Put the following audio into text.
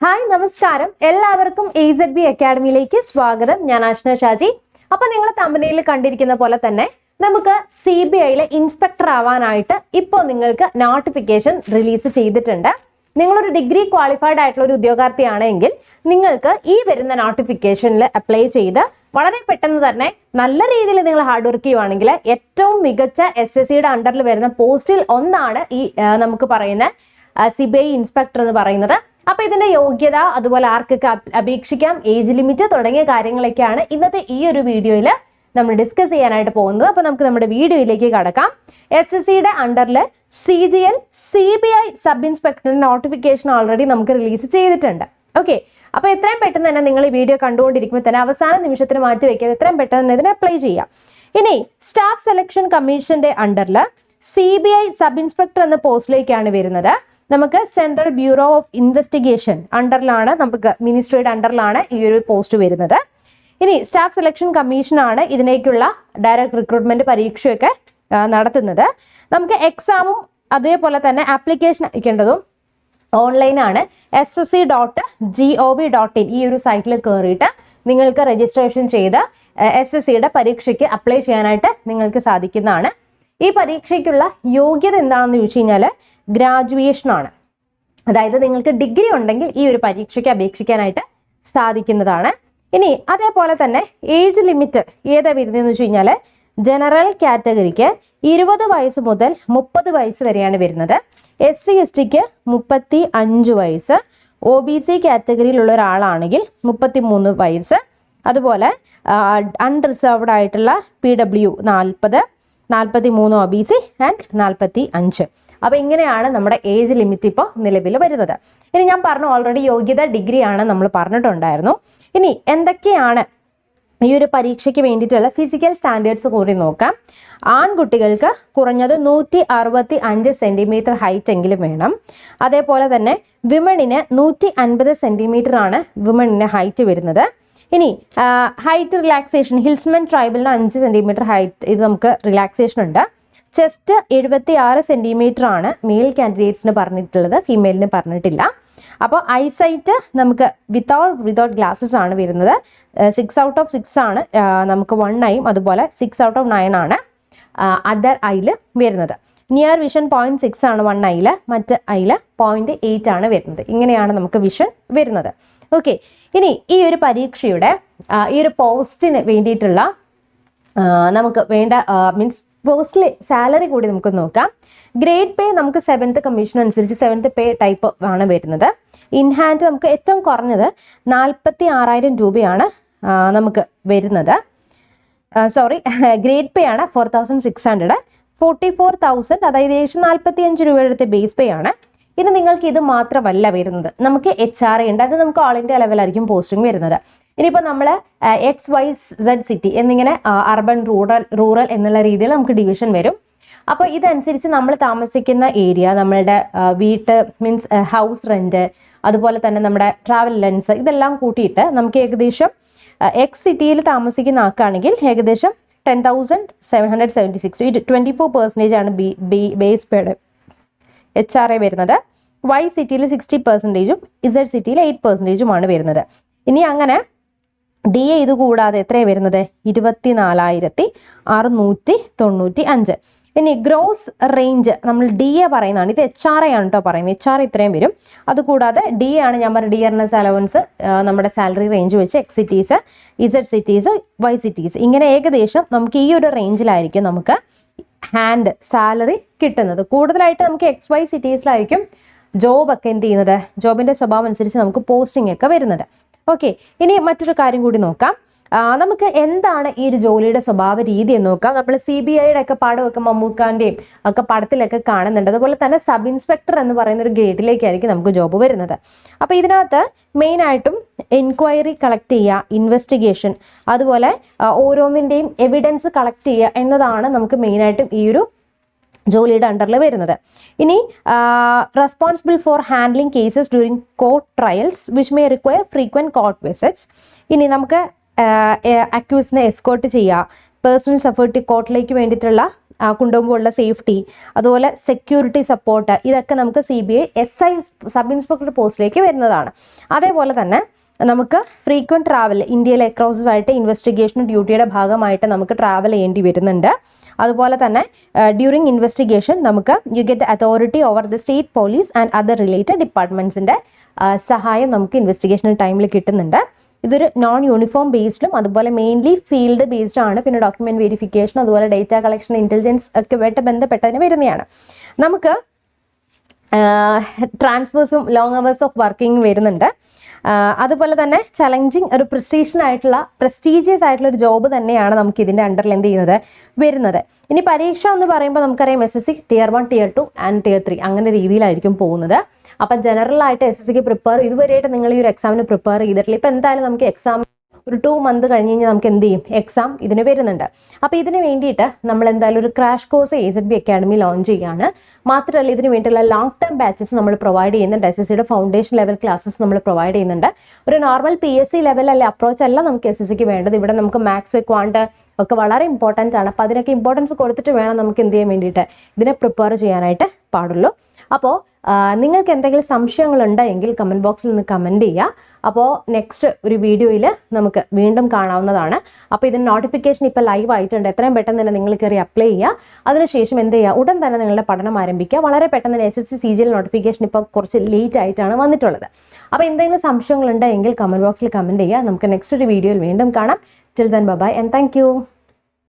Hi നമസ്കാരം, എല്ലാവർക്കും AZB അക്കാഡമിയിലേക്ക് സ്വാഗതം. ഞാൻ ആഷ്ന ഷാജി. അപ്പൊ നിങ്ങൾ തമ്പനയിൽ കണ്ടിരിക്കുന്ന പോലെ തന്നെ നമുക്ക് CBIയിലെ ഇൻസ്പെക്ടർ ആവാനായിട്ട് ഇപ്പോൾ നിങ്ങൾക്ക് നോട്ടിഫിക്കേഷൻ റിലീസ് ചെയ്തിട്ടുണ്ട്. നിങ്ങളൊരു ഡിഗ്രി ക്വാളിഫൈഡ് ആയിട്ടുള്ള ഒരു ഉദ്യോഗാർത്ഥിയാണെങ്കിൽ നിങ്ങൾക്ക് ഈ വരുന്ന നോട്ടിഫിക്കേഷനിൽ അപ്ലൈ ചെയ്ത് വളരെ പെട്ടെന്ന് തന്നെ നല്ല രീതിയിൽ നിങ്ങൾ ഹാർഡ് വർക്ക് ചെയ്യുവാണെങ്കിൽ ഏറ്റവും മികച്ച SSCയുടെ അണ്ടറിൽ വരുന്ന പോസ്റ്റിൽ ഒന്നാണ് ഈ നമുക്ക് പറയുന്ന CBI ഇൻസ്പെക്ടർ എന്ന് പറയുന്നത്. അപ്പൊ ഇതിന്റെ യോഗ്യത, അതുപോലെ ആർക്കൊക്കെ അപേക്ഷിക്കാം, ഏജ് ലിമിറ്റ് തുടങ്ങിയ കാര്യങ്ങളൊക്കെയാണ് ഇന്നത്തെ ഈ ഒരു വീഡിയോയിൽ നമ്മൾ ഡിസ്കസ് ചെയ്യാനായിട്ട് പോകുന്നത്. അപ്പൊ നമുക്ക് നമ്മുടെ വീഡിയോയിലേക്ക് കടക്കാം. SSCയുടെ അണ്ടറിൽ CGL CBI സബ് ഇൻസ്പെക്ടറിന്റെ നോട്ടിഫിക്കേഷൻ ഓൾറെഡി നമുക്ക് റിലീസ് ചെയ്തിട്ടുണ്ട്. ഓക്കെ, അപ്പൊ എത്രയും പെട്ടെന്ന് തന്നെ നിങ്ങൾ ഈ വീഡിയോ കണ്ടുകൊണ്ടിരിക്കുമ്പോൾ തന്നെ അവസാന നിമിഷത്തിന് മാറ്റി വെക്കാതെ എത്രയും പെട്ടെന്ന് തന്നെ ഇതിനെ അപ്ലൈ ചെയ്യാം. ഇനി സ്റ്റാഫ് സെലക്ഷൻ കമ്മീഷന്റെ അണ്ടറിൽ CBI സബ് ഇൻസ്പെക്ടർ എന്ന പോസ്റ്റിലേക്കാണ് വരുന്നത്. നമുക്ക് സെൻട്രൽ ബ്യൂറോ ഓഫ് ഇൻവെസ്റ്റിഗേഷൻ അണ്ടറിലാണ്, നമുക്ക് മിനിസ്ട്രിയുടെ അണ്ടറിലാണ് ഈ ഒരു പോസ്റ്റ് വരുന്നത്. ഇനി സ്റ്റാഫ് സെലക്ഷൻ കമ്മീഷനാണ് ഇതിനേക്കുള്ള ഡയറക്റ്റ് റിക്രൂട്ട്മെന്റ് പരീക്ഷയൊക്കെ നടത്തുന്നത്. നമുക്ക് എക്സാമും അതേപോലെ തന്നെ ആപ്ലിക്കേഷൻ അയക്കേണ്ടതും ഓൺലൈനാണ്. ssc.gov.in ഈ ഒരു സൈറ്റിൽ കയറിയിട്ട് നിങ്ങൾക്ക് രജിസ്ട്രേഷൻ ചെയ്ത് SSCയുടെ പരീക്ഷയ്ക്ക് അപ്ലൈ ചെയ്യാനായിട്ട് നിങ്ങൾക്ക് സാധിക്കുന്നതാണ്. ഈ പരീക്ഷയ്ക്കുള്ള യോഗ്യത എന്താണെന്ന് ചോദിച്ചു കഴിഞ്ഞാൽ ഗ്രാജുവേഷൻ ആണ്. അതായത് നിങ്ങൾക്ക് ഡിഗ്രി ഉണ്ടെങ്കിൽ ഈ ഒരു പരീക്ഷയ്ക്ക് അപേക്ഷിക്കാനായിട്ട് സാധിക്കുന്നതാണ്. ഇനി അതേപോലെ തന്നെ ഏജ് ലിമിറ്റ് ഏതാ വരുന്നതെന്ന് വെച്ച് കഴിഞ്ഞാൽ ജനറൽ കാറ്റഗറിക്ക് 20 വയസ്സ് മുതൽ 30 വയസ്സ് വരെയാണ് വരുന്നത്. SC STക്ക് 35 വയസ്സ്, OBC കാറ്റഗറിയിലുള്ള ഒരാളാണെങ്കിൽ 33 വയസ്സ്, അതുപോലെ അൺറിസർവ്ഡ് ആയിട്ടുള്ള PW 40, 43 OBC ആൻഡ് 45. അപ്പൊ ഇങ്ങനെയാണ് നമ്മുടെ ഏജ് ലിമിറ്റ് ഇപ്പോൾ നിലവിൽ വരുന്നത്. ഇനി ഞാൻ പറഞ്ഞു ഓൾറെഡി യോഗ്യത ഡിഗ്രി ആണ് നമ്മൾ പറഞ്ഞിട്ടുണ്ടായിരുന്നു. ഇനി എന്തൊക്കെയാണ് ഈ ഒരു പരീക്ഷയ്ക്ക് വേണ്ടിയിട്ടുള്ള ഫിസിക്കൽ സ്റ്റാൻഡേർഡ്സ് കൂടി നോക്കാം. ആൺകുട്ടികൾക്ക് കുറഞ്ഞത് 165 സെന്റിമീറ്റർ ഹൈറ്റ് എങ്കിലും വേണം. അതേപോലെ തന്നെ വിമണിന് 150 സെന്റിമീറ്റർ ആണ് വിമണിന് ഹൈറ്റ് വരുന്നത്. ഇനി ഹൈറ്റ് റിലാക്സേഷൻ ഹിൽസ്മൻ ട്രൈബലിന് 5 സെന്റിമീറ്റർ ഹൈറ്റ് ഇത് നമുക്ക് റിലാക്സേഷൻ ഉണ്ട്. ചെസ്റ്റ് 76 സെന്റിമീറ്റർ ആണ് മെയിൽ കാൻഡിഡേറ്റ്സിന് പറഞ്ഞിട്ടുള്ളത്, ഫീമെയിലിന് പറഞ്ഞിട്ടില്ല. അപ്പോൾ ഐസൈറ്റ് നമുക്ക് വിതൗട്ട് ഗ്ലാസസ് ആണ് വരുന്നത്. 6 out of 6 ആണ് നമുക്ക് 1 ഐയും, അതുപോലെ 6 out of 9 ആണ് അതർ ഐയിൽ വരുന്നത്. നിയർ വിഷൻ 0.6 ആണ് 1 ഐയിൽ, മറ്റ് ഐയിൽ 0.8 ആണ് വരുന്നത്. ഇങ്ങനെയാണ് നമുക്ക് വിഷൻ വരുന്നത്. ഓക്കെ, ഇനി ഈ ഒരു പരീക്ഷയുടെ ഈ ഒരു പോസ്റ്റിന് വേണ്ടിയിട്ടുള്ള നമുക്ക് വേണ്ട മീൻസ് പോസ്റ്റിലെ സാലറി കൂടി നമുക്ക് നോക്കാം. ഗ്രേഡ് പേ നമുക്ക് 7th കമ്മീഷൻ അനുസരിച്ച് 7th പേ ടൈപ്പ് ആണ് വരുന്നത്. ഇൻ ഹാൻഡ് നമുക്ക് ഏറ്റവും കുറഞ്ഞത് 46,000 രൂപയാണ് നമുക്ക് വരുന്നത്. ഗ്രേഡ് പേ ആണ് 4,600, 44,000 അതായത് ഏകദേശം 45 രൂപയുടെ ബേസ് പേ ആണ്. ഇനി നിങ്ങൾക്ക് ഇത് മാത്രമല്ല വരുന്നത്, നമുക്ക് HRA ഉണ്ട്. അത് നമുക്ക് ഓൾ ഇന്ത്യ ലെവലായിരിക്കും പോസ്റ്റിംഗ് വരുന്നത്. ഇനിയിപ്പോൾ നമ്മൾ XYZ സിറ്റി എന്നിങ്ങനെ അർബൻ റൂറൽ എന്നുള്ള രീതിയിൽ നമുക്ക് ഡിവിഷൻ വരും. അപ്പോൾ ഇതനുസരിച്ച് നമ്മൾ താമസിക്കുന്ന ഏരിയ, നമ്മളുടെ വീട്ട് മീൻസ് ഹൗസ് റെന്റ്, അതുപോലെ തന്നെ നമ്മുടെ ട്രാവൽ ലെൻസ് ഇതെല്ലാം കൂട്ടിയിട്ട് നമുക്ക് ഏകദേശം X സിറ്റിയിൽ താമസിക്കുന്ന ആൾക്കാണെങ്കിൽ ഏകദേശം 10,776 24% ആണ് ബേസ് പേഡ് HRA വരുന്നത്. Y സിറ്റിയിൽ 60%, Z സിറ്റിയിൽ 8% വരുന്നത്. ഇനി അങ്ങനെ DA ഇത് കൂടാതെ എത്രയാണ് വരുന്നത്? 24,695. ഇനി ഗ്രോസ് റേഞ്ച് നമ്മൾ DA പറയുന്നതാണ്, ഇത് HRA ആണ് കേട്ടോ പറയുന്നത്. HRA ഇത്രയും വരും. അതുകൂടാതെ DA ആണ് ഞാൻ പറഞ്ഞ ഡിയർനെസ് അലവൻസ്, നമ്മുടെ സാലറി റേഞ്ച് വെച്ച് X cities, Z cities, Y cities ഇങ്ങനെ ഏകദേശം നമുക്ക് ഈ ഒരു റേഞ്ചിലായിരിക്കും നമുക്ക് ഹാൻഡ് സാലറി കിട്ടുന്നത്. കൂടുതലായിട്ട് നമുക്ക് XY സിറ്റീസിലായിരിക്കും ജോബ് ഒക്കെ എന്ത് ചെയ്യുന്നത്, ജോബിന്റെ സ്വഭാവം അനുസരിച്ച് നമുക്ക് പോസ്റ്റിംഗ് ഒക്കെ വരുന്നത്. ഓക്കെ, ഇനി മറ്റൊരു കാര്യം കൂടി നോക്കാം. നമുക്ക് എന്താണ് ഈ ഒരു ജോലിയുടെ സ്വഭാവ രീതി എന്ന് നോക്കാം. നമ്മൾ CBIയുടെ ഒക്കെ പടമൊക്കെ മമ്മൂക്കാന്റെയും ഒക്കെ പടത്തിലൊക്കെ കാണുന്നുണ്ട്. അതുപോലെ തന്നെ സബ് ഇൻസ്പെക്ടർ എന്ന് പറയുന്ന ഒരു ഗ്രേഡിലേക്കായിരിക്കും നമുക്ക് ജോബ് വരുന്നത്. അപ്പോൾ ഇതിനകത്ത് മെയിനായിട്ടും എൻക്വയറി കളക്ട് ചെയ്യുക, ഇൻവെസ്റ്റിഗേഷൻ, അതുപോലെ ഓരോന്നിൻ്റെയും എവിഡൻസ് കളക്ട് ചെയ്യുക എന്നതാണ് നമുക്ക് മെയിനായിട്ടും ഈ ഒരു ജോലിയുടെ അണ്ടറിൽ വരുന്നത്. ഇനി responsible for handling cases during court trials which may require frequent court visits. ഇനി നമുക്ക് അക്യൂസിനെ എസ്കോർട്ട് ചെയ്യുക, പേഴ്സണൽ സഫേർട്ടി കോർട്ടിലേക്ക് വേണ്ടിയിട്ടുള്ള കൊണ്ടുപോകുമ്പോഴുള്ള സേഫ്റ്റി, അതുപോലെ സെക്യൂരിറ്റി സപ്പോർട്ട്, ഇതൊക്കെ നമുക്ക് CBI SI സബ് ഇൻസ്പെക്ടർ പോസ്റ്റിലേക്ക് വരുന്നതാണ്. അതേപോലെ തന്നെ നമുക്ക് ഫ്രീക്വൻറ്റ് ട്രാവൽ, ഇന്ത്യയിലെ അക്രോസസ് ആയിട്ട് ഇൻവെസ്റ്റിഗേഷൻ ഡ്യൂട്ടിയുടെ ഭാഗമായിട്ട് നമുക്ക് ട്രാവൽ ചെയ്യേണ്ടി വരുന്നുണ്ട്. അതുപോലെ തന്നെ ഡ്യൂറിങ് ഇൻവെസ്റ്റിഗേഷൻ നമുക്ക് you get authority over the state police and other related ഡിപ്പാർട്ട്മെൻറ്റ്സിൻ്റെ സഹായം നമുക്ക് ഇൻവെസ്റ്റിഗേഷൻ ടൈമിൽ കിട്ടുന്നുണ്ട്. ഇതൊരു നോൺ യൂണിഫോം ബേസ്ഡും അതുപോലെ മെയിൻലി ഫീൽഡ് ബേസ്ഡ് ആണ്. പിന്നെ ഡോക്യുമെന്റ് വെരിഫിക്കേഷൻ, അതുപോലെ ഡേറ്റ കളക്ഷൻ, ഇന്റലിജൻസ് ഒക്കെ ആയിട്ട് ബന്ധപ്പെട്ടതിന് വരുന്നതാണ്. നമുക്ക് ട്രാൻസ്ഫേഴ്സും ലോങ് അവേഴ്സ് ഓഫ് വർക്കിംഗ് വരുന്നുണ്ട്. അതുപോലെ തന്നെ ചലഞ്ചിങ്, ഒരു പ്രസ്റ്റീജിയസ് ആയിട്ടുള്ള ഒരു ജോബ് തന്നെയാണ് നമുക്ക് ഇതിൻ്റെ അണ്ടറിൽ എന്ത് ചെയ്യുന്നത് വരുന്നത്. ഇനി പരീക്ഷ എന്ന് പറയുമ്പോൾ നമുക്കറിയാം SSC Tier 1, Tier 2 and Tier 3 അങ്ങനെ രീതിയിലായിരിക്കും പോകുന്നത്. അപ്പം ജനറലായിട്ട് SSCക്ക് പ്രിപ്പയർ, ഇതുവരെയായിട്ട് നിങ്ങൾ ഈ ഒരു എക്സാമിന് പ്രിപ്പയർ ചെയ്തിട്ടില്ല. ഇപ്പം എന്തായാലും നമുക്ക് എക്സാം ഒരു 2 മന്ത് കഴിഞ്ഞ് കഴിഞ്ഞാൽ നമുക്ക് എന്ത് ചെയ്യും, എക്സാം ഇതിന് വരുന്നുണ്ട്. അപ്പോൾ ഇതിന് വേണ്ടിയിട്ട് നമ്മൾ എന്തായാലും ഒരു crash course AZB academy launch ചെയ്യുകയാണ്. മാത്രമല്ല ഇതിന് വേണ്ടിയിട്ടുള്ള ലോങ് ടേം ബാച്ചസ് നമ്മൾ പ്രൊവൈഡ് ചെയ്യുന്നുണ്ട്. SSCയുടെ ഫൗണ്ടേഷൻ ലെവൽ ക്ലാസ്സസ് നമ്മൾ പ്രൊവൈഡ് ചെയ്യുന്നുണ്ട്. ഒരു നോർമൽ PSC ലെവൽ അല്ലെ അപ്രോച്ച് അല്ല നമുക്ക് SSCക്ക് വേണ്ടത്. ഇവിടെ നമുക്ക് മാത്സ്, ക്വാണ്ട് ഒക്കെ വളരെ ഇമ്പോർട്ടൻ്റ് ആണ്. അപ്പോൾ അതിനൊക്കെ ഇമ്പോർട്ടൻസ് കൊടുത്തിട്ട് വേണം നമുക്ക് എന്ത് ചെയ്യാൻ വേണ്ടിയിട്ട് ഇതിനെ പ്രിപ്പയർ ചെയ്യാനായിട്ട് പാടുള്ളൂ. അപ്പോൾ നിങ്ങൾക്ക് എന്തെങ്കിലും സംശയങ്ങളുണ്ടെങ്കിൽ കമൻറ്റ് ബോക്സിൽ നിന്ന് കമൻറ്റ് ചെയ്യുക. അപ്പോൾ നെക്സ്റ്റ് ഒരു വീഡിയോയിൽ നമുക്ക് വീണ്ടും കാണാവുന്നതാണ്. അപ്പോൾ ഇതിന് നോട്ടിഫിക്കേഷൻ ഇപ്പോൾ ലൈവ് ആയിട്ടുണ്ട്. എത്രയും പെട്ടെന്ന് തന്നെ നിങ്ങൾ കയറി അപ്ലൈ ചെയ്യുക. അതിനുശേഷം എന്ത് ചെയ്യുക, ഉടൻ തന്നെ നിങ്ങളുടെ പഠനം ആരംഭിക്കുക. വളരെ പെട്ടെന്ന് തന്നെ SSC CGL നോട്ടിഫിക്കേഷൻ ഇപ്പോൾ കുറച്ച് ലേറ്റ് ആയിട്ടാണ് വന്നിട്ടുള്ളത്. അപ്പോൾ എന്തെങ്കിലും സംശയങ്ങളുണ്ടെങ്കിൽ കമൻറ്റ് ബോക്സിൽ കമൻറ്റ് ചെയ്യുക. നമുക്ക് നെക്സ്റ്റ് ഒരു വീഡിയോയിൽ വീണ്ടും കാണാം. Till then bye and thank you.